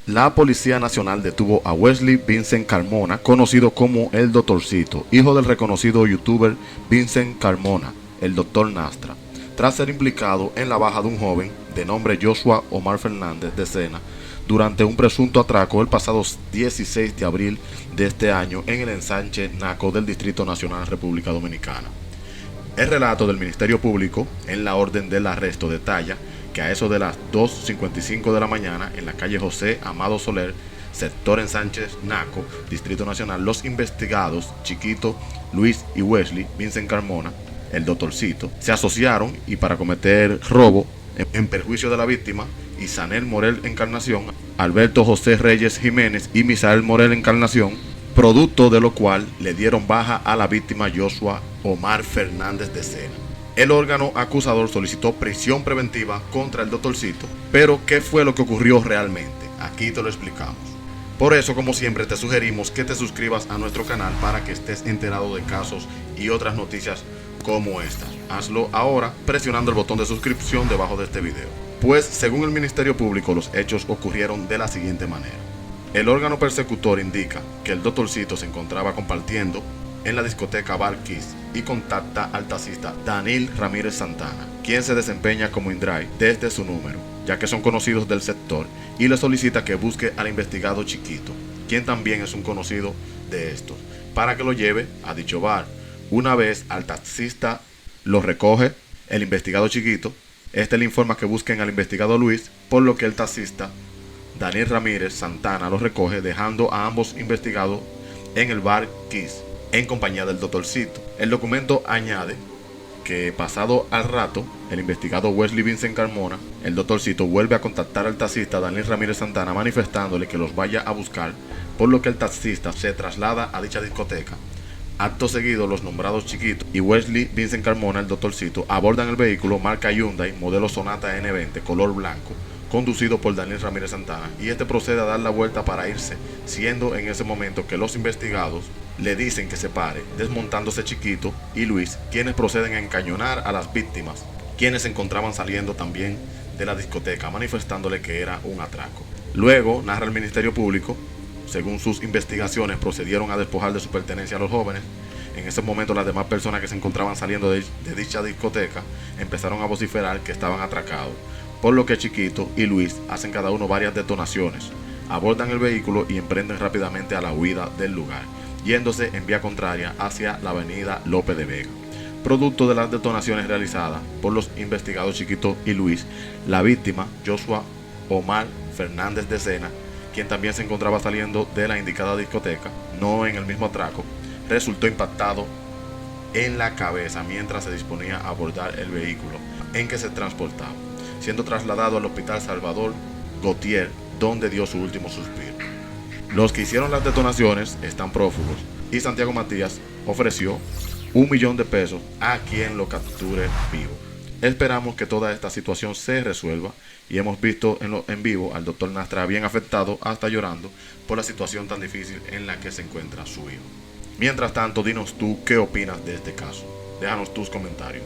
La Policía Nacional detuvo a Wesley Vincent Carmona, conocido como el Doctorcito, hijo del reconocido youtuber Vincent Carmona, el Dr. Nastra, tras ser implicado en la baja de un joven de nombre Joshua Omar Fernández de Sena durante un presunto atraco el pasado 16 de abril de este año en el ensanche Naco del Distrito Nacional República Dominicana. El relato del Ministerio Público en la orden del arresto detalla que a eso de las 2:55 de la mañana en la calle José Amado Soler, sector Ensánchez Naco, Distrito Nacional, los investigados Chiquito, Luis y Wesley Vincent Carmona, el Doctorcito, se asociaron y para cometer robo en perjuicio de la víctima, Isanel Morel Encarnación, Alberto José Reyes Jiménez y Misael Morel Encarnación, producto de lo cual le dieron baja a la víctima Joshua Omar Fernández de Sena. El órgano acusador solicitó prisión preventiva contra el Doctorcito, pero ¿qué fue lo que ocurrió realmente? Aquí te lo explicamos. Por eso, como siempre, te sugerimos que te suscribas a nuestro canal para que estés enterado de casos y otras noticias como esta. Hazlo ahora presionando el botón de suscripción debajo de este video. Pues, según el Ministerio Público, los hechos ocurrieron de la siguiente manera. El órgano persecutor indica que el Doctorcito se encontraba compartiendo en la discoteca Bar Kiss y contacta al taxista Daniel Ramírez Santana, quien se desempeña como InDrive desde su número, ya que son conocidos del sector, y le solicita que busque al investigado Chiquito, quien también es un conocido de estos, para que lo lleve a dicho bar. Una vez al taxista lo recoge el investigado Chiquito, este le informa que busquen al investigado Luis, por lo que el taxista Daniel Ramírez Santana lo recoge, dejando a ambos investigados en el bar Kiss en compañía del Doctorcito. El documento añade que pasado al rato, el investigado Wesley Vincent Carmona, el Doctorcito, vuelve a contactar al taxista Daniel Ramírez Santana manifestándole que los vaya a buscar, por lo que el taxista se traslada a dicha discoteca. Acto seguido, los nombrados Chiquito y Wesley Vincent Carmona, el Doctorcito, abordan el vehículo marca Hyundai modelo Sonata N20 color blanco, conducido por Daniel Ramírez Santana, y este procede a dar la vuelta para irse, siendo en ese momento que los investigados le dicen que se pare, desmontándose Chiquito y Luis, quienes proceden a encañonar a las víctimas, quienes se encontraban saliendo también de la discoteca, manifestándole que era un atraco. Luego, narra el Ministerio Público, según sus investigaciones, procedieron a despojar de su pertenencia a los jóvenes. En ese momento, las demás personas que se encontraban saliendo de dicha discoteca empezaron a vociferar que estaban atracados, por lo que Chiquito y Luis hacen cada uno varias detonaciones, abordan el vehículo y emprenden rápidamente a la huida del lugar, yéndose en vía contraria hacia la avenida López de Vega. Producto de las detonaciones realizadas por los investigados Chiquito y Luis, la víctima, Joshua Omar Fernández de Sena, quien también se encontraba saliendo de la indicada discoteca, no en el mismo atraco, resultó impactado en la cabeza mientras se disponía a abordar el vehículo en que se transportaba, siendo trasladado al Hospital Salvador Gautier, donde dio su último suspiro. Los que hicieron las detonaciones están prófugos y Santiago Matías ofreció $1 millón a quien lo capture vivo. Esperamos que toda esta situación se resuelva, y hemos visto en vivo al Dr. Nastra bien afectado, hasta llorando por la situación tan difícil en la que se encuentra su hijo. Mientras tanto, dinos tú qué opinas de este caso. Déjanos tus comentarios.